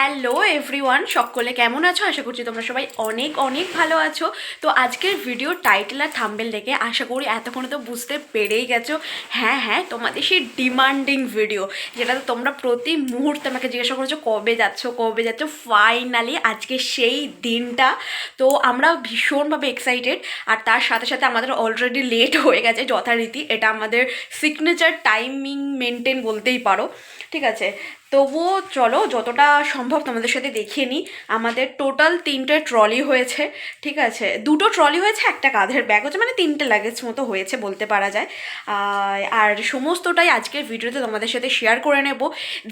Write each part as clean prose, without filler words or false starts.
Hello everyone, সকলে কেমন আছো? আশা করছি তোমরা সবাই অনেক অনেক ভালো আছো। তো আজকের ভিডিও টাইটেল আর থাম্বনেল দেখে আশা করি এতক্ষণে তো বুঝতে পেরেই গেছো। হ্যাঁ, তোমাদের সেই ডিমান্ডিং ভিডিও, যেটা তোমরা প্রতি মুহূর্তে আমাকে জিজ্ঞাসা করেছো কবে যাচ্ছ। ফাইনালি আজকে সেই দিনটা। তো আমরা ভীষণভাবে এক্সাইটেড, আর তার সাথে সাথে আমাদের অলরেডি লেট হয়ে গেছে যথারীতি। এটা আমাদের সিগনেচার টাইমিং মেনটেন বলতেই পারো, ঠিক আছে। তবুও চলো যতটা সম্ভব তোমাদের সাথে দেখিয়ে নিই। আমাদের টোটাল 3টে ট্রলি হয়েছে, ঠিক আছে। 2টো ট্রলি হয়েছে, একটা কাঁধের ব্যাগ হচ্ছে, মানে 3টে লাগেজ মতো হয়েছে বলতে পারা যায়। আর সমস্তটাই আজকের ভিডিওতে তোমাদের সাথে শেয়ার করে নেব,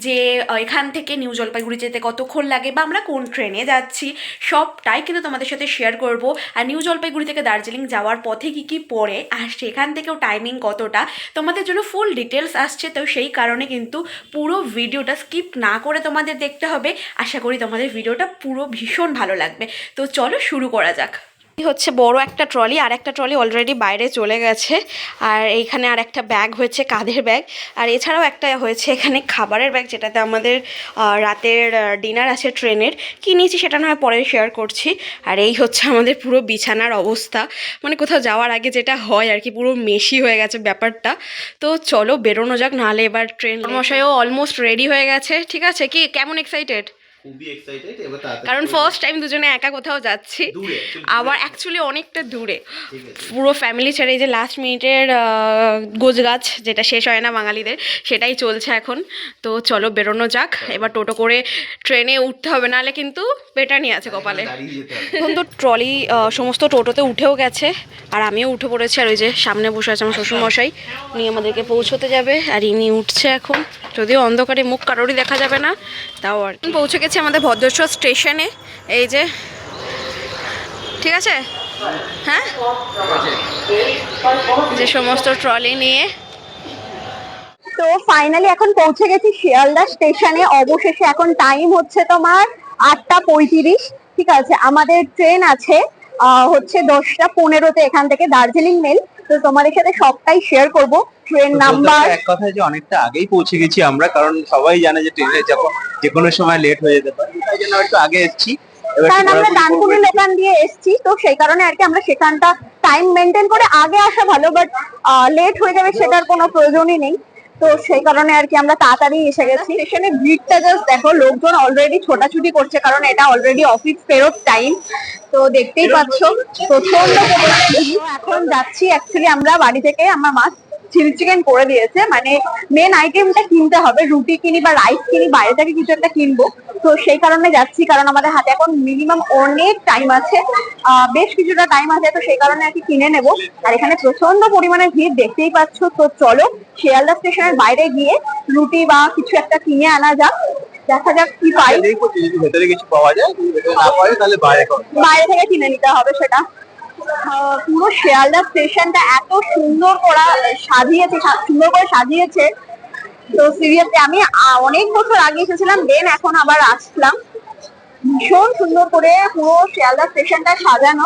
যে এখান থেকে নিউ জলপাইগুড়ি যেতে কতক্ষণ লাগে বা আমরা কোন ট্রেনে যাচ্ছি, সবটাই কিন্তু তোমাদের সাথে শেয়ার করব। আর নিউ জলপাইগুড়ি থেকে দার্জিলিং যাওয়ার পথে কী পড়ে, আর সেখান থেকেও টাইমিং কতটা, তোমাদের জন্য ফুল ডিটেলস আসছে। তো সেই কারণে কিন্তু পুরো ভিডিওটা স্কিপ না করে তোমাদের দেখতে হবে। আশা করি তোমাদের ভিডিওটা পুরো ভীষণ ভালো লাগবে। তো চলো শুরু করা যাক। হচ্ছে বড় একটা ট্রলি, আর একটা ট্রলি অলরেডি বাইরে চলে গেছে, আর এইখানে আর একটা ব্যাগ হয়েছে কাঁধের ব্যাগ, আর এছাড়াও একটা হয়েছে এখানে খাবারের ব্যাগ, যেটাতে আমাদের রাতের ডিনার আছে ট্রেনের। কী নিয়েছি সেটা না হয় পরে শেয়ার করছি। আর এই হচ্ছে আমাদের পুরো বিছানার অবস্থা, মানে কোথাও যাওয়ার আগে যেটা হয় আর কি, পুরো মেশি হয়ে গেছে ব্যাপারটা। তো চলো বেরোনো যাক, নাহলে এবার ট্রেন মশাইও অলমোস্ট রেডি হয়ে গেছে, ঠিক আছে। কি কেমন এক্সাইটেড? খুবই এক্সাইটেড এবার তাড়াতাড়ি, কারণ ফার্স্ট টাইম দুজনে একা কোথাও যাচ্ছি, আবার অ্যাকচুয়ালি অনেকটা দূরে, পুরো ফ্যামিলি ছেড়ে। এই যে লাস্ট মিনিটের গোছগাছ যেটা শেষ হয় না বাঙালিদের, সেটাই চলছে এখন। তো চলো বেরোনো যাক, এবার টোটো করে ট্রেনে উঠতে হবে, নাহলে কিন্তু পেটানি আছে কপালে। এখন তো ট্রলি সমস্ত টোটোতে উঠেও গেছে, আর আমিও উঠে পড়েছি। আর ওই যে সামনে বসে আছে আমার শ্বশুরমশাই, উনি আমাদেরকে পৌঁছতে যাবে, আর ইনি উঠছে এখন। যদিও অন্ধকারে মুখ কারোরই দেখা যাবে না, তাও আর কি। পৌঁছে গেছি আমাদের ভদ্রেশ্বর স্টেশনে, এই যে, ঠিক আছে। হ্যাঁ, যে সমস্ত ট্রলি নিয়ে তো ফাইনালি এখন পৌঁছে গেছি শিয়ালদা স্টেশনে। অবশেষে এখন টাইম হচ্ছে তোমার 8টা 35, ঠিক আছে। আমাদের ট্রেন আছে হচ্ছে 10টা 15-তে এখান থেকে দার্জিলিং মেল। তো তোমাদের সাথে সবটাই শেয়ার করব। ট্রেন নাম্বার এক কথায় যে অনেকটা আগেই পৌঁছে গেছি আমরা, কারণ সবাই জানে যে ট্রেনে যখন যে কোনো সময় লেট হয়ে যেতে পারে, তাই জন্য একটু আগে এসেছি। কারণ আমরা ডানকুনি লোকান দিয়ে এসেছি, তো সেই কারণে আর কি আমরা সেখানটা টাইম মেনটেন করে আগে আসা ভালো, বাট লেট হয়ে যাবে সেটার কোনো প্রয়োজনই নেই। তো সেই কারণে আর কি আমরা তাড়াতাড়ি এসে গেছি। স্টেশনে ভিড়টা জাস্ট দেখো, লোকজন অলরেডি ছোটাছুটি করছে, কারণ এটা অলরেডি অফিস ফেরত টাইম। তো দেখতেই পাচ্ছ প্রচন্ড পরিমাণে ভিড়। এখন যাচ্ছি, অ্যাকচুয়ালি আমরা বাড়ি থেকে আমার মা চিলি চিকেন করে দিয়েছে, মানে মেন আইটেমটা কিনতে হবে, রুটি কিনি বা রাইস কিনি, বাইরে থেকে কিছু একটা কিনবো। তো সেই কারণে যাচ্ছি, কারণ আমাদের হাতে এখন মিনিমাম অনেক টাইম আছে, বেশ কিছুটা টাইম আছে। তো সেই কারণে আর কি কিনে নেবো। আর এখানে প্রচন্ড পরিমাণে ভিড় দেখতেই পাচ্ছ। তো চলো শিয়ালদা স্টেশনের বাইরে গিয়ে রুটি বা কিছু একটা কিনে আনা যাক, দেখা যাক কি পাই। ভেতরে কিছু পাওয়া যায়, না পাওয়া যায় তাহলে বাইরে থেকে কিনে নিতে হবে সেটা। পুরো শিয়ালদা স্টেশনটা এত সুন্দর করে সাজিয়েছে। তো সিরিয়াসলি আমি অনেক বছর আগে এসেছিলাম, দেন এখন আবার আসলাম। ভীষণ সুন্দর করে পুরো শিয়ালদা স্টেশনটা সাজানো,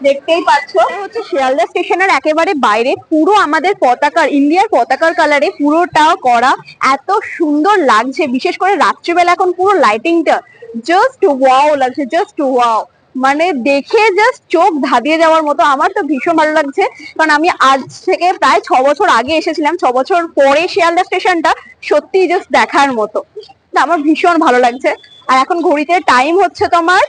দেখতেই পাচ্ছ। হচ্ছে শিয়ালদা স্টেশনের একেবারে বাইরে, পুরো আমাদের পতাকার, ইন্ডিয়ার পতাকার কালারে পুরোটা করা, এত সুন্দর লাগছে। বিশেষ করে রাত্রিবেলা এখন পুরো লাইটিংটা জাস্ট ওয়াও লাগছে, জাস্ট ওয়াও, মানে দেখে জাস্ট চোখ ধাঁধিয়ে যাওয়ার মতো। আমার তো ভীষণ ভালো লাগছে, কারণ আমি আজ থেকে প্রায় 6 বছর আগে এসেছিলাম। 6 বছর পরে শিয়ালদা স্টেশনটা সত্যি জাস্ট দেখার মতো। আমার ভীষণ ভালো লাগছে। আর এখন ঘড়িতে টাইম হচ্ছে তোমার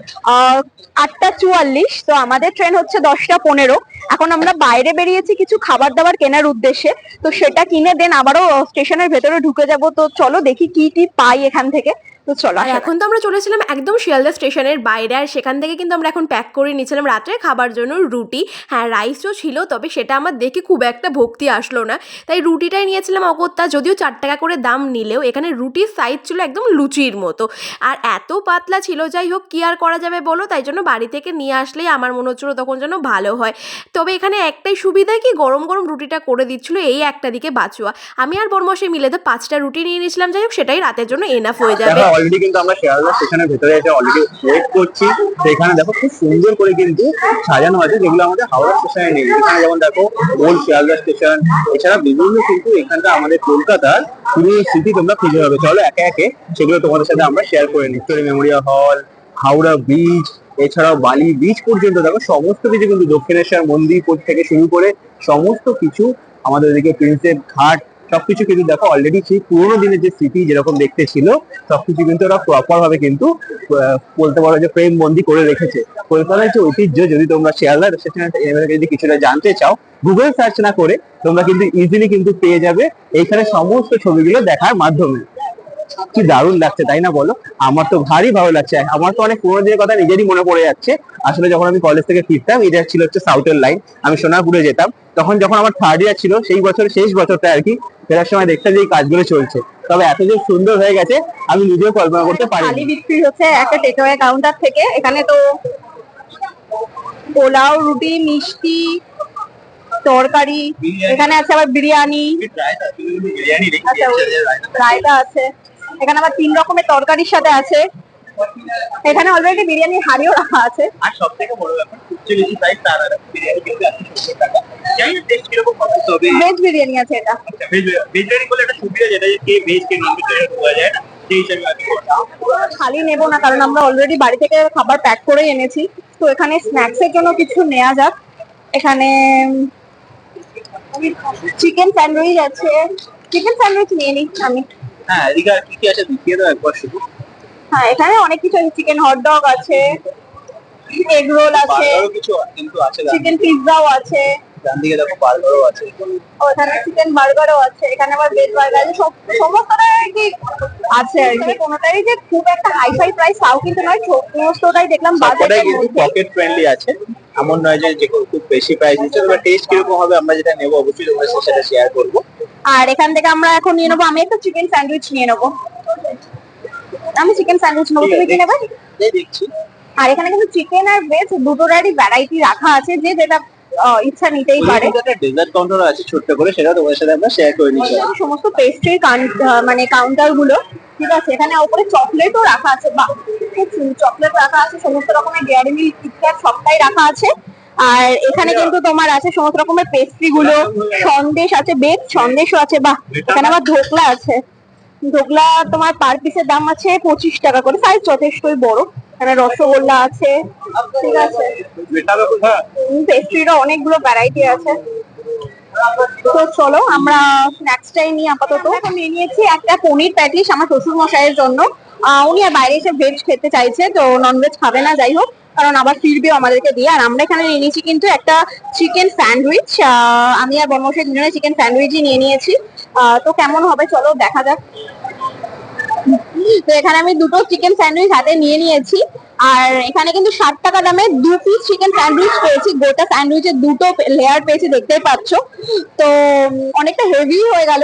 8টা 44। তো আমাদের ট্রেন হচ্ছে 10টা 15। এখন আমরা বাইরে বেরিয়েছি কিছু খাবার দাবার কেনার উদ্দেশ্যে, তো সেটা কিনে দেন আবারও স্টেশনের ভেতরে ঢুকে যাব। তো চলো দেখি কি কি পাই এখান থেকে। তো চলো। আর এখন তো আমরা চলেছিলাম একদম শিয়ালদা স্টেশনের বাইরে, আর সেখান থেকে কিন্তু আমরা এখন প্যাক করে নিয়েছিলাম রাত্রে খাবার জন্য রুটি। হ্যাঁ, রাইসও ছিল, তবে সেটা আমার দেখে খুব একটা ভক্তি আসলো না, তাই রুটিটাই নিয়েছিলাম অগত্যা। যদিও 4 টাকা করে দাম নিলেও এখানে রুটির সাইজ ছিল একদম লুচির মতো, আর এত পাতলা ছিল। যাই হোক, কি আর করা যাবে বলো, তাই জন্য বাড়ি থেকে নিয়ে আসলেই আমার মনে হচ্ছিলো তখন যেন ভালো হয়। তবে এখানে একটাই সুবিধা কি, গরম গরম রুটিটা করে দিচ্ছিলো, এই একটা দিকে বাঁচুয়া। আমি আর বরমশাই মিলে তো 5টা রুটি নিয়ে নিয়েছিলাম। যাই হোক, সেটাই রাতের জন্য এনাফ হয়ে যাবে। অলরেডি কিন্তু আমরা শিয়ালদা স্টেশনের ভেতরে এসে অলরেডি ওয়েট করছি। তো এখানে দেখো খুব সুন্দর করে কিন্তু সাজানো আছে, যেগুলো আমাদের হাওড়া স্টেশনে নেই। এখানে যেমন দেখো ওল্ড শিয়ালদা স্টেশন, এছাড়া বিভিন্ন কিন্তু এখানটা আমাদের কলকাতার পুরো স্মৃতি তোমরা খুঁজে পাবে। চলো একে একে সেগুলো তোমাদের সাথে আমরা শেয়ার করে নিই। ভিক্টোরিয়া মেমোরিয়াল হল, হাওড়া ব্রিজ, এছাড়াও বালি বিচ পর্যন্ত দেখো সমস্ত কিছু কিন্তু দক্ষিণেশ্বর মন্দির থেকে শুরু করে সমস্ত কিছু আমাদের এদিকে প্রিন্সেপ ঘাট সবকিছু কিন্তু দেখো অলরেডি সেই পুরোনো দিনের যে স্মৃতি যেরকম দেখতে ছিল সবকিছু কিন্তু ওরা প্রপার ভাবে কিন্তু বলতে পারো যে ফ্রেম বন্দি করে রেখেছে। কলকাতার যে ঐতিহ্য যদি তোমরা শিয়ালদা স্টেশনে যদি কিছুটা জানতে চাও, গুগল সার্চ না করে তোমরা কিন্তু ইজিলি কিন্তু পেয়ে যাবে এইখানে সমস্ত ছবিগুলো দেখার মাধ্যমে। কি দারুণ লাগছে তাই না বলো? আমার তো ভারী ভালো লাগছে। আমার তো অনেক পুরোনো দিনের কথা নিজেরই মনে পড়ে যাচ্ছে। আসলে যখন আমি কলেজ থেকে ফিরতাম, এটা ছিল হচ্ছে সাউথের লাইন, আমি সোনারপুরে যেতাম। তখন যখন আমার থার্ড ইয়ার ছিল, সেই বছরের শেষ বছরটা আর কি, ফেরার সময় দেখতাম যে এই কাজগুলো চলছে। তবে এত যে সুন্দর হয়ে গেছে আমি নিজেও কল্পনা করতে পারি। থালি বিক্রি হচ্ছে একটা টেকঅ্যাওয়ে কাউন্টার থেকে। এখানে তো পোলাও, রুটি, মিষ্টি, তরকারি, এখানে আছে আবার বিরিয়ানি, আচ্ছা রায়তা আছে। এখানে আবার 3 রকমের তরকারির সাথে আছে। এখানে অলরেডি বিরিয়ানির হাঁড়িও রাখা আছে। আর সব থেকে বড় ব্যাপার সবচেয়ে বেশি প্রাইস তার আর বিরিয়ানি কিন্তু 170 টাকা। জানি না টেস্ট কিরকম হবে, তবে ভেজ বিরিয়ানি আছে এটা। ভেজ বিরিয়ানি বলে একটা সুবিধা যেটা যে কে ভেজ কে নন ভেজ বোঝা যায় না, সেই হিসাবে আমি থালি নেবো না, কারণ আমরা অলরেডি বাড়ি থেকে খাবার প্যাক করে এনেছি। তো এখানে স্ন্যাক্স এর জন্য কিছু নেওয়া যাক। এখানে চিকেন স্যান্ডউইচ আছে, চিকেন স্যান্ডউইচ নিয়ে নিই আমি। হ্যাঁ এদিকে আর কি কি আছে দেখিয়ে দাও একবার শুধু। হ্যাঁ এখানে অনেক কিছু আছে, চিকেন হটডগ আছে, এগ রোল আছে, বার্গারও কিছু কিন্তু আছে, চিকেন পিৎজাও আছে, ডান দিকে দেখো বার্গারও আছে, ওখানে চিকেন বার্গারও আছে, এখানে আবার ভেজ বার্গার আছে, সমস্তটাই আর কি আছে আর কি। কোনোটাই যে খুব একটা হাই ফাই প্রাইস তাও কিন্তু নয়, সমস্তটাই দেখলাম সবকটাই বাজেটের কিন্তু মধ্যে। পকেট ফ্রেন্ডলি আছে, এমন নয় যে খুব বেশি প্রাইস দিচ্ছে। তবে টেস্ট কিরকম হবে আমরা যেটা নেবো অবশ্যই তোমার সাথে সেটা শেয়ার করবো। আর এখান থেকে আমরা এখন নিয়ে নেবো, আমি একটা চিকেন স্যান্ডউইচ নিয়ে নেবো। আমি চিকেন স্যান্ডউইচ নেবো, তুমি কি নেবে? দেখছি। আর এখানে কিন্তু চিকেন আর ভেজ দুটোরই ভ্যারাইটি রাখা আছে, যে যেটা ইচ্ছা নিতেই পারে। একটা ডেজার্ট কাউন্টার আছে ছোট্ট করে, সেটা তোমাদের সাথে আমরা শেয়ার করে নিচ্ছি। সমস্ত পেস্ট্রির মানে কাউন্টার গুলো, ঠিক আছে। এখানে উপরে চকলেটও রাখা আছে, বা চকলেট রাখা আছে, সমস্ত রকমের ডেয়ারি মিল্ক, কিটক্যাট সবটাই রাখা আছে। আর এখানে কিন্তু তোমার আছে সমস্ত রকমের পেস্ট্রি গুলো, সন্দেশ আছে, বেক সন্দেশও আছে, বা এখানে আবার ধোকলা আছে। ধোকলা তোমার পার পিসের দাম আছে 25 টাকা করে, সাইজ যথেষ্টই বড়। এখানে রসগোল্লা আছে, ঠিক আছে। পেস্ট্রিরও অনেকগুলো ভ্যারাইটি আছে। তো চলো আমরা স্ন্যাক্সটাই নিই আপাতত। এখন নিয়ে নিয়েছি একটা পনির প্যাটিস আমার শ্বশুর মশাইয়ের জন্য। উনি আর বাইরে এসে ভেজ খেতে চাইছে, তো ননভেজ খাবে না, যাই হোক, কারণ আবার ফিরবেও আমাদেরকে দিয়ে। আর আমরা এখানে নিয়ে নিয়েছি কিন্তু একটা চিকেন স্যান্ডউইচ। আমি আর বর্মশাই দুজনে চিকেন স্যান্ডউইচই নিয়ে নিয়েছি। তো কেমন হবে চলো দেখা যাক। তো এখানে আমি দুটো চিকেন স্যান্ডউইচ হাতে নিয়ে নিয়েছি। আর এখানে কিন্তু 60 টাকা দামে 2 পিস চিকেন স্যান্ডউইচ পেয়েছি, গোটা স্যান্ডউইচের দুটো লেয়ার পেয়েছি, দেখতেই পাচ্ছ। তো অনেকটা হেভি হয়ে গেল।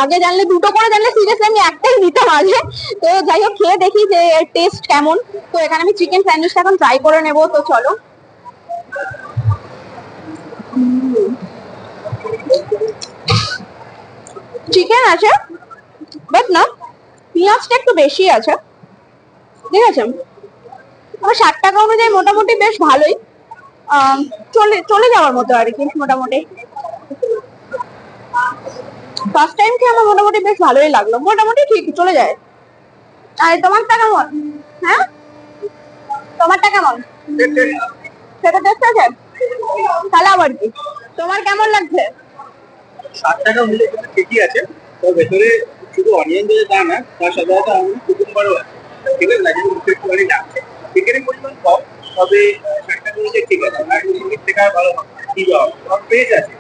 আগে জানলে দুটো করে জানলে সিরিয়াসলি আমি একটাই নিতাম আগে। তো যাই হোক, খেয়ে দেখি যে টেস্ট কেমন। তো এখানে আমি চিকেন স্যান্ডউইচটা এখন ট্রাই করে নেবো, তো চলো। চিকেন আছে, বাট না পেঁয়াজটা একটু বেশি আছে, ঠিক আছে। আমার 60 টাকা অনুযায়ী মোটামুটি বেশ ভালোই, চলে যাওয়ার মতো আর কি মোটামুটি। ফার্স্ট টাইম খেয়ে আমার মোটামুটি বেশ ভালোই লাগলো, মোটামুটি ঠিক চলে যায়। আর তোমারটা কেমন? হ্যাঁ তোমারটা কেমন? সেটা টেস্ট আছে, তাহলে আবার কি। তোমার কেমন লাগছে? 60 টাকা হলে ঠিকই আছে, তো ভেতরে শুধু অনিয়ন দিয়ে তা না, তার সাথে সাথে আমাদের কুকুম্বারও আছে, ঠিক আছে। লাগে মুখে একটুখানি লাগছে, চিকেনের পরিমাণ কম, তবে 60 টাকা হলে ঠিক আছে। আর চিকেন থেকে ভালো কি হবে, ফ্রেশ আছে।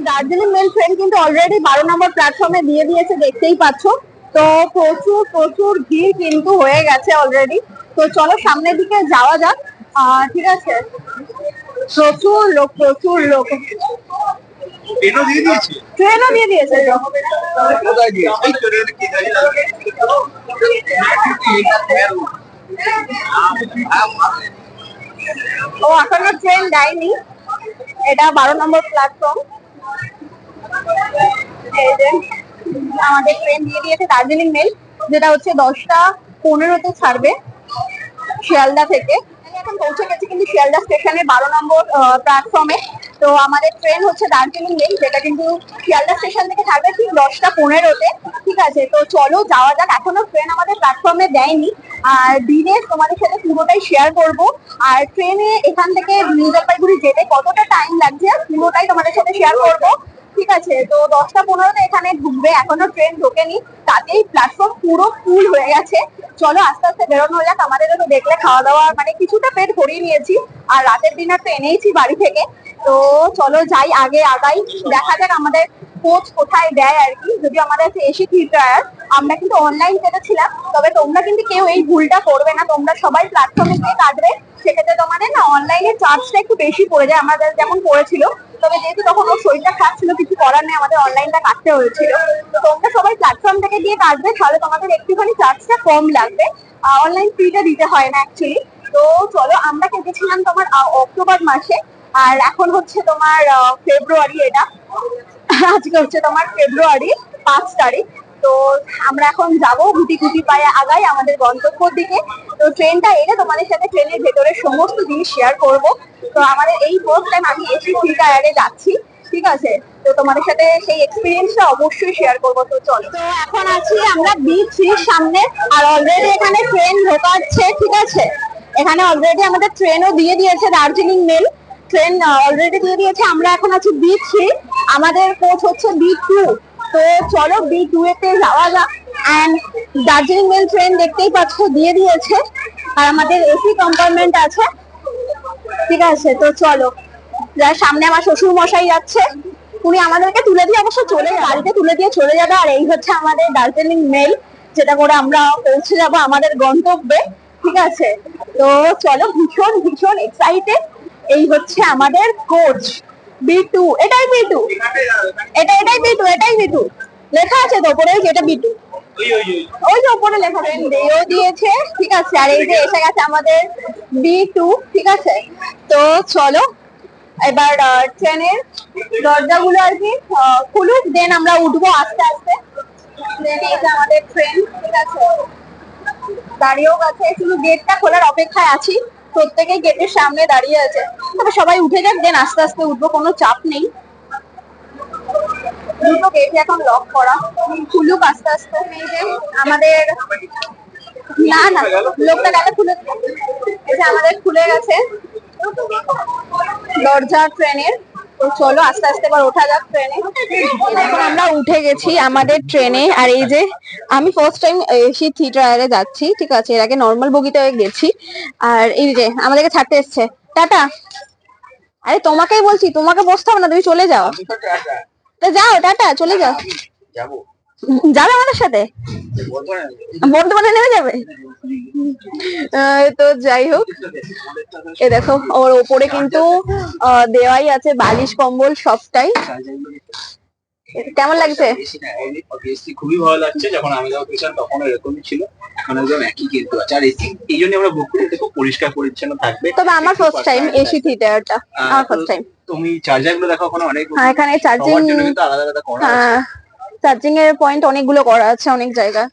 দার্জিলিং মেল ট্রেন কিন্তু অলরেডি 12 নম্বর প্ল্যাটফর্মে দিয়ে দিয়েছে, দেখতেই পাচ্ছ। তো প্রচুর প্রচুর ভিড় কিন্তু হয়ে গেছে অলরেডি। তো চলো সামনের দিকে যাওয়া যাক, ঠিক আছে। প্রচুর লোক, প্রচুর লোক। ট্রেনও দিয়ে দিয়েছে। ও এখনো ট্রেন দেয়নি, এটা 12 নম্বর প্ল্যাটফর্ম। এই যে আমাদের ট্রেন দিয়ে দিয়েছে দার্জিলিং মেল, যেটা হচ্ছে 10টা 15-তে ছাড়বে শিয়ালদা থেকে। আমি এখন পৌঁছে গেছি কিন্তু শিয়ালদা স্টেশনের 12 নম্বর প্ল্যাটফর্মে। তো আমাদের ট্রেন হচ্ছে দার্জিলিং মেল, যেটা কিন্তু শিয়ালদা স্টেশন থেকে ছাড়বে ঠিক 10টা 15-তে। ঠিক আছে, তো চলো যাওয়া যাক। এখনো ট্রেন আমাদের প্ল্যাটফর্মে দেয়নি, আর দিনে তোমাদের সাথে পুরোটাই শেয়ার করব। আর ট্রেনে এখান থেকে নিউ জলপাইগুড়ি যেতে কতটা টাইম লাগছে পুরোটাই তোমাদের সাথে শেয়ার করব। ঠিক আছে, তো 10টা 15-তে এখানে ঢুকবে, এখনো ট্রেন ঢোকেনি, তাতেই প্ল্যাটফর্ম পুরো ফুল হয়ে গেছে। চলো আস্তে আস্তে বেরোনো যাক। আমাদেরও তো দেখলে খাওয়া দাওয়া মানে কিছুটা পেট ভরিয়ে নিয়েছি, আর রাতের ডিনার তো এনেইছি বাড়ি থেকে। তো চলো যাই, আগে আগাই, দেখা যাক আমাদের কোচ কোথায় দেয় আর কি। যদি আমাদের এসি থ্রি টায়ার, আমরা কিন্তু অনলাইন কেটেছিলাম, তবে তোমরা কিন্তু কেউ এই ভুলটা করবে না, তোমরা সবাই প্ল্যাটফর্মে গিয়ে কাটবে। সেক্ষেত্রে তোমাদের না অনলাইনে চার্জটা একটু বেশি পড়ে যায়, আমাদের যেমন পড়েছিল। তবে যেহেতু তখন ওর শরীরটা খারাপ ছিল, কিছু করার নেই, আমাদের অনলাইনটা কাটতে হয়েছিল। তো তোমরা সবাই প্ল্যাটফর্ম থেকে গিয়ে কাটবে, তাহলে তোমাদের একটুখানি চার্জটা কম লাগবে। অনলাইন ফিটা দিতে হয় না অ্যাকচুয়ালি। তো চলো, আমরা কেটেছিলাম তোমার অক্টোবর মাসে, আর এখন হচ্ছে তোমার ফেব্রুয়ারি। এটা আজকে হচ্ছে তোমার ফেব্রুয়ারি 5 তারিখ। তো আমরা এখন যাব গুটি গুটি পায়ে আগাই আমাদের গন্তব্যের দিকে। তো ট্রেনটা এলে তোমাদের সাথে ট্রেনের ভেতরে সমস্ত জিনিস শেয়ার করব। তো আমাদের এই ফার্স্ট টাইম আমি এসি থ্রি টায়ারে যাচ্ছি। ঠিক আছে, তো তোমাদের সাথে সেই এক্সপিরিয়েন্সটা অবশ্যই শেয়ার করবো। তো চলো, তো এখন আছি আমরা B3 সামনে, আর অলরেডি এখানে ট্রেন ঢোকাচ্ছে। ঠিক আছে, এখানে অলরেডি আমাদের ট্রেনও দিয়ে দিয়েছে, দার্জিলিং মেল ট্রেন অলরেডি দিয়ে দিয়েছে। আমরা এখন আছি B3, আমাদের কোচ হচ্ছে B2। তো চলো B2 এতে যাওয়া যাক। এন্ড দার্জিলিং মেল ট্রেন দেখতেই পাচ্ছ দিয়ে দিয়েছে, আর আমাদের এসি কম্পার্টমেন্ট আছে। ঠিক আছে, তো চলো, যার সামনে আমার শ্বশুর মশাই যাচ্ছে, উনি আমাদেরকে তুলে দিয়ে অবশ্য চলে গাড়িতে তুলে দিয়ে চলে যাবে। আর এই হচ্ছে আমাদের দার্জিলিং মেল, যেটা করে আমরা পৌঁছে যাব আমাদের গন্তব্যে। ঠিক আছে, তো চলো, ভীষণ ভীষণ এক্সাইটেড। এই হচ্ছে আমাদের কোচ B2, এটাই B2, এটাই B2, এটাই B2 লেখা আছে তো উপরে, যেটা B2 ওই যে উপরে লেখা দেও দিয়েছে। ঠিক আছে, আর এই যে এসে গেছে আমাদের B2। ঠিক আছে, তো চলো এবার ট্রেনের দরজাগুলো আর কি খুলুক, দেন আমরা উঠবো আস্তে আস্তে। দেন এই যে আমাদের ট্রেন। ঠিক আছে, দাঁড়িয়েও গেছে, শুধু গেটটা খোলার অপেক্ষায় আছি। প্রত্যেকেই গেটের সামনে দাঁড়িয়ে আছে, তবে সবাই উঠে যাক, দেন আস্তে আস্তে উঠবো, কোনো চাপ নেই। দুটো গেট এখন লক করা, খুলুক আস্তে আস্তে। এই যে আমাদের, না না লোকটা গেলে খুলে, এই যে আমাদের খুলে গেছে দরজা ট্রেনের। তো চলো আস্তে আস্তে এবার ওঠা যাক ট্রেনে। এখন আমরা উঠে গেছি আমাদের ট্রেনে, আর এই যে আমি ফার্স্ট টাইম এসি থ্রি টায়ারে যাচ্ছি। ঠিক আছে, এর আগে নর্মাল বগিতে গেছি। আর এই যে আমাদেরকে ছাড়তে এসছে, টাটা। আরে তোমাকেই বলছি, তোমাকে বসতে হবে না, তুমি চলে যাও। তো যাও, টাটা, চলে যাও। যাবে আমাদের সাথে, বর্ধমানে নেমে যাবে। তো যাই হোক, এ দেখো ওর ওপরে কিন্তু দেওয়াই আছে বালিশ কম্বল সবটাই। কেমন লাগছে? খুবই ভালো লাগছে। যখন আমি যখন গেছিলাম তখন এরকমই ছিল, এখন একদম একই কিন্তু আছে। আর এসি এই জন্য আমরা বুক করে দেখো, পরিষ্কার পরিচ্ছন্ন থাকবে। তবে আমার ফার্স্ট টাইম এসি থ্রি টায়ারটা, আমার ফার্স্ট টাইম। তুমি চার্জার গুলো দেখো, ওখানে অনেক, এখানে চার্জিং কিন্তু আলাদা আলাদা করা আছে। চার্জিং এর পয়েন্ট অনেকগুলো করা আছে অনেক জায়গায়।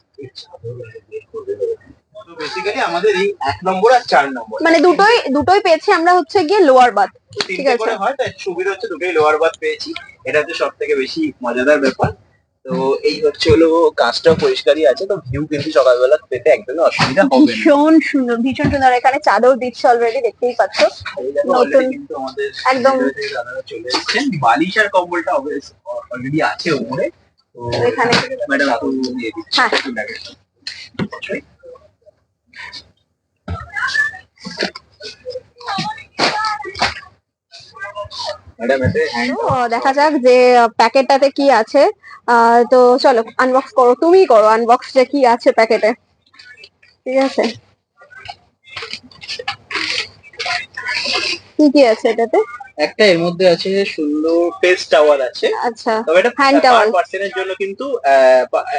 বেসিক্যালি আমাদের এই 1 নম্বর আর 4 নম্বর মানে দুটোই পেয়েছি আমরা, হচ্ছে গিয়ে লোয়ার বাথ। ঠিক আছে, হয় তাই সুবিধা হচ্ছে দুটোই লোয়ার বাথ পেয়েছি। এটা হচ্ছে সব থেকে বেশি মজাদার ব্যাপার। তো এই হচ্ছে হলো, কাজটাও পরিষ্কারই আছে, তো ভিউ কিন্তু সকালবেলা পেতে একদমই অসুবিধা হবে না। ভীষণ সুন্দর, ভীষণ সুন্দর। এখানে চাদর দিচ্ছে অলরেডি, দেখতেই পাচ্ছ নতুন একদম। দাদারা চলে এসেছেন, বালিশ আর কম্বলটা অলরেডি আছে উপরে। তো এখানে ম্যাডাম আপনি দিয়ে দিচ্ছি। দেখা যাক যে প্যাকেটটাতে কি আছে। তো চলো আনবক্স করো, তুমিই করো আনবক্স, যে কি আছে প্যাকেটে। ঠিক আছে, কি কি আছে এটাতে? একটা এর মধ্যে আছে সুন্দর ফেস টাওয়াল আছে। আচ্ছা, তবে এটা হ্যান্ড টাওয়াল পার্সনের জন্য কিন্তু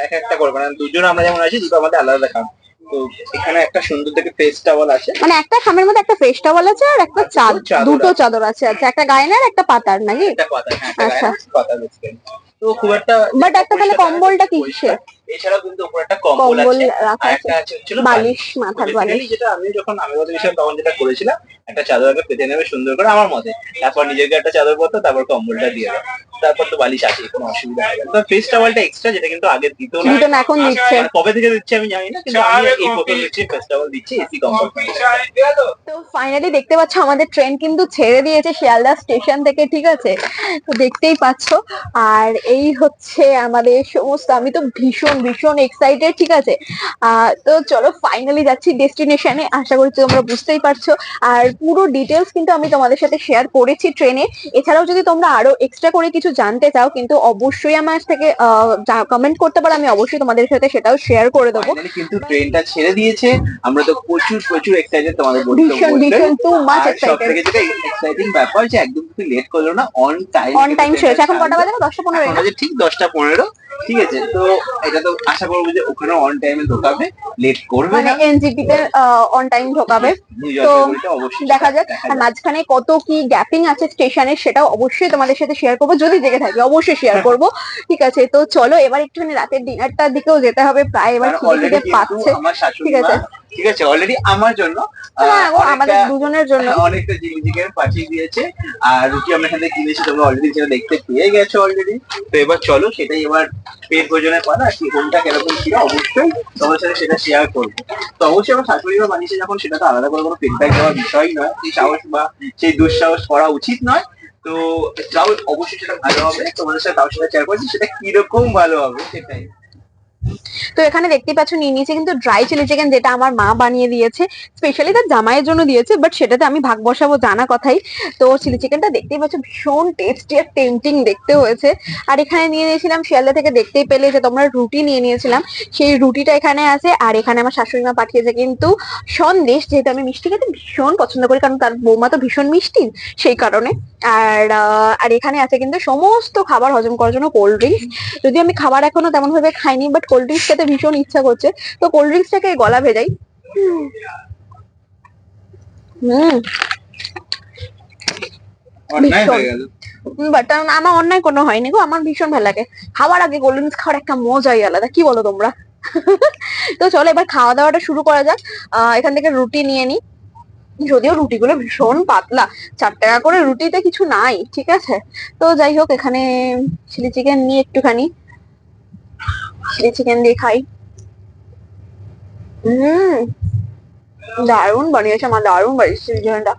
এক একটা করবে না, দুজন আমরা যেমন আছি দুটো আমাদের আলাদা কাম। তো এখানে একটা সুন্দর দেখে ফেস টাওয়াল আছে, মানে একটা খামের মধ্যে একটা ফেস টাওয়াল আছে, আর একটা দুটো চাদর আছে। আচ্ছা, একটা গায়ে আর একটা পাতার নাকি? একটা পাতা, হ্যাঁ একটা আচ্ছা, পাতা বেসিক্যালি। তো খুব একটা বাট একটা তাহলে কম্বলটা কিসের? এছাড়াও কিন্তু উপরে একটা কম্বল কম্বল আছে, রাখা আর আছে, একটা আছে হচ্ছিল বালিশ, মাথার বালিশ। Basically যেটা আমি যখন আমি গিয়েছিলাম তখন যেটা করেছিলাম, একটা চাদর আগে পেতে নেবে সুন্দর করে আমার মতে, তারপর নিজেকে একটা চাদর পরতো, তারপর কম্বলটা দিয়ে দেয়, তারপর তো বালিশ আছে, কোনো অসুবিধা হবে না। তো ফেস টাওয়ালটা এক্সট্রা, যেটা কিন্তু আগে দিত না, দিত না, এখন দিচ্ছে। মানে কবে থেকে দিচ্ছে আমি জানি না, কিন্তু আমি এই প্রথম দিচ্ছি ফেস টাওয়াল দিচ্ছি এসি কম্বল। তো ফাইনালি দেখতে পাচ্ছ আমাদের ট্রেন কিন্তু ছেড়ে দিয়েছে শিয়ালদা স্টেশন থেকে, ঠিক আছে? তো দেখতেই পাচ্ছ, আর এই হচ্ছে আমাদের সমস্ত, আমি তো ভীষণ ভীষণ এক্সাইটেড, ঠিক আছে? তো চলো ফাইনালি যাচ্ছি ডেস্টিনেশনে, আশা করি তোমরা বুঝতেই পারছো। আর পুরো ডিটেলস কিন্তু আমি তোমাদের সাথে শেয়ার করেছি ট্রেনে। এছাড়াও যদি তোমরা আরো এক্সট্রা করে কিছু জানতে চাও, কিন্তু অবশ্যই আমার থেকে কমেন্ট করতে পারো, আমি অবশ্যই তোমাদের সাথে সেটাও শেয়ার করে দেবো। ফাইনালি কিন্তু ট্রেনটা ছেড়ে দিয়েছে, আমরা তো প্রচুর প্রচুর এক্সাইটেড তোমাদের বলতে ভীষণ বলতে। ভীষণ টু মাচ আর সব এক্সাইটেড। থেকে যেটা এক্সাইটিং ব্যাপার যে একদম তুমি লেট করলো না, অন টাইম অন টাইম ছেড়েছে। এখন কটা বাজে? 10:15 না? ঠিক 10:15, ঠিক আছে? তো এটা তো আশা করবো যে ওখানে অন টাইমে ঢোকাবে, লেট করবে মানে না। এনজিপি তে অন টাইম ঢোকাবে। নিউ তো জলপাইগুড়িতে অবশ্যই দেখা যাক, আর মাঝখানে কত কি গ্যাপিং আছে স্টেশনের, সেটাও অবশ্যই তোমাদের সাথে শেয়ার করবো, যদি জেগে থাকি অবশ্যই শেয়ার করবো। ঠিক আছে, তো চলো এবার একটুখানি রাতের ডিনারটার দিকেও যেতে হবে, প্রায় এবার খিদে অলরেডি খিদে পাচ্ছে। আমার শাশুড়ি ঠিক আছে, মা, ঠিক আছে, অলরেডি আমার জন্য হ্যাঁ গো, আমাদের অনেকটা দুজনের জন্য। অনেকটা চিলি চিকেন পাঠিয়ে দিয়েছে, আর রুটি আমরা এখান থেকে কিনেছি, তোমরা অলরেডি যেটা দেখতে পেয়ে গেছো অলরেডি। তো এবার চলো সেটাই এবার পেট ভোজনের পালা, কি কোনটা কিরকম ছিল অবশ্যই তোমার সাথে সেটা শেয়ার করবো। তো অবশ্যই আমার শাশুড়ি মা বানিয়েছে যখন, সেটা তো আলাদা করে কোনো ফিডব্যাক দেওয়ার বিষয় নয়, সেই সাহস বা সেই দুঃসাহস করা উচিত নয়। তো যাও, অবশ্যই সেটা ভালো হবে, তোমাদের সাথে তার সাথে শেয়ার করছি সেটা কিরকম ভালো হবে সেটাই। তো এখানে দেখতেই পাচ্ছ নিয়ে নিয়েছে কিন্তু ড্রাই চিলি চিকেন, যেটা আমার মা বানিয়ে দিয়েছে, স্পেশালি তার জামাইয়ের জন্য দিয়েছে, বাট সেটাতে আমি ভাগ বসাবো জানা কথাই। তো চিলি চিকেনটা দেখতেই পাচ্ছ ভীষণ টেস্টি আর টেম্পটিং দেখতে হয়েছে। আর এখানে নিয়ে নিয়েছিলাম শিয়ালদা থেকে, দেখতেই পেলে যে তোমরা রুটি নিয়ে নিয়েছিলাম, সেই রুটিটা এখানে আছে। আর এখানে আমার শাশুড়ি মা পাঠিয়েছে কিন্তু সন্দেশ, যেহেতু আমি মিষ্টি খেতে ভীষণ পছন্দ করি, কারণ তার বৌমা তো ভীষণ মিষ্টি, সেই কারণে। আর এখানে আছে কিন্তু সমস্ত খাবার হজম করার জন্য কোল্ড ড্রিঙ্কস। যদি আমি খাবার এখনো তেমন ভাবে খাইনি, বাট কোল্ড ড্রিঙ্কস খেতে ভীষণ ইচ্ছা করছে, তো কোল্ড ড্রিঙ্কসটাকে গলা ভেজাই। হুম, অন্যায় হয়ে গেল। বাট আমার অন্যায় কোনো হয়নি গো, আমার ভীষণ ভালো লাগে। খাওয়ার আগে কোল্ড ড্রিঙ্কস খাওয়ার একটা মজাই আলাদা, কি বলো তোমরা? তো চলো এবার খাওয়া দাওয়াটা শুরু করা যাক। এখান থেকে রুটি নিয়ে নি, যদিও রুটিগুলো ভীষণ পাতলা, 4 টাকা করে রুটিতে কিছু নাই, ঠিক আছে? তো যাই হোক, এখানে চিলি চিকেন নিয়ে একটুখানি চিলি চিকেন দিয়ে খাই। হুম, দারুণ বানিয়েছে মা, দারুণ বানিয়েছে চিলি চিকেনটা।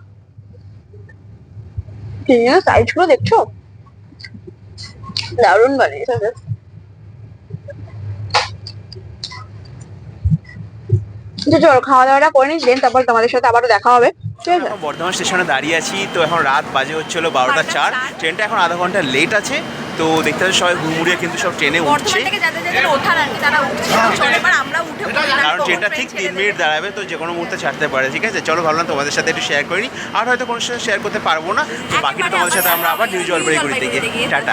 চিকেনের সাইজ গুলো দেখছো, দারুণ বানিয়েছে। তো চলো খাওয়া দাওয়াটা করে নিই, দেন তারপর তোমাদের সাথে আবারও দেখা হবে, ঠিক আছে? এখন বর্ধমান স্টেশনে দাঁড়িয়ে আছি। তো এখন রাত বাজে হচ্ছিল 12টা 4, ট্রেনটা এখন আধা ঘন্টা লেট আছে। তো দেখতে পাচ্ছি সবাই হুড়মুড়িয়ে কিন্তু সব ট্রেনে উঠছে, বর্ধমান থেকে যাদের যাদের ওঠার আর কি, তারা উঠছে। চলো এবার আমরা উঠে পড়ি, কারণ ট্রেনটা ঠিক 3 মিনিট দাঁড়াবে, তো যে কোনো মুহূর্তে ছাড়তে পারে, ঠিক আছে? চলো, ভাবলাম তোমাদের সাথে একটু শেয়ার করিনি, আর হয়তো কোনো সাথে শেয়ার করতে পারবো না, তো বাকিটা তোমাদের সাথে আমরা আবার নিউ জলপাইগুড়িতে গিয়ে টাটা।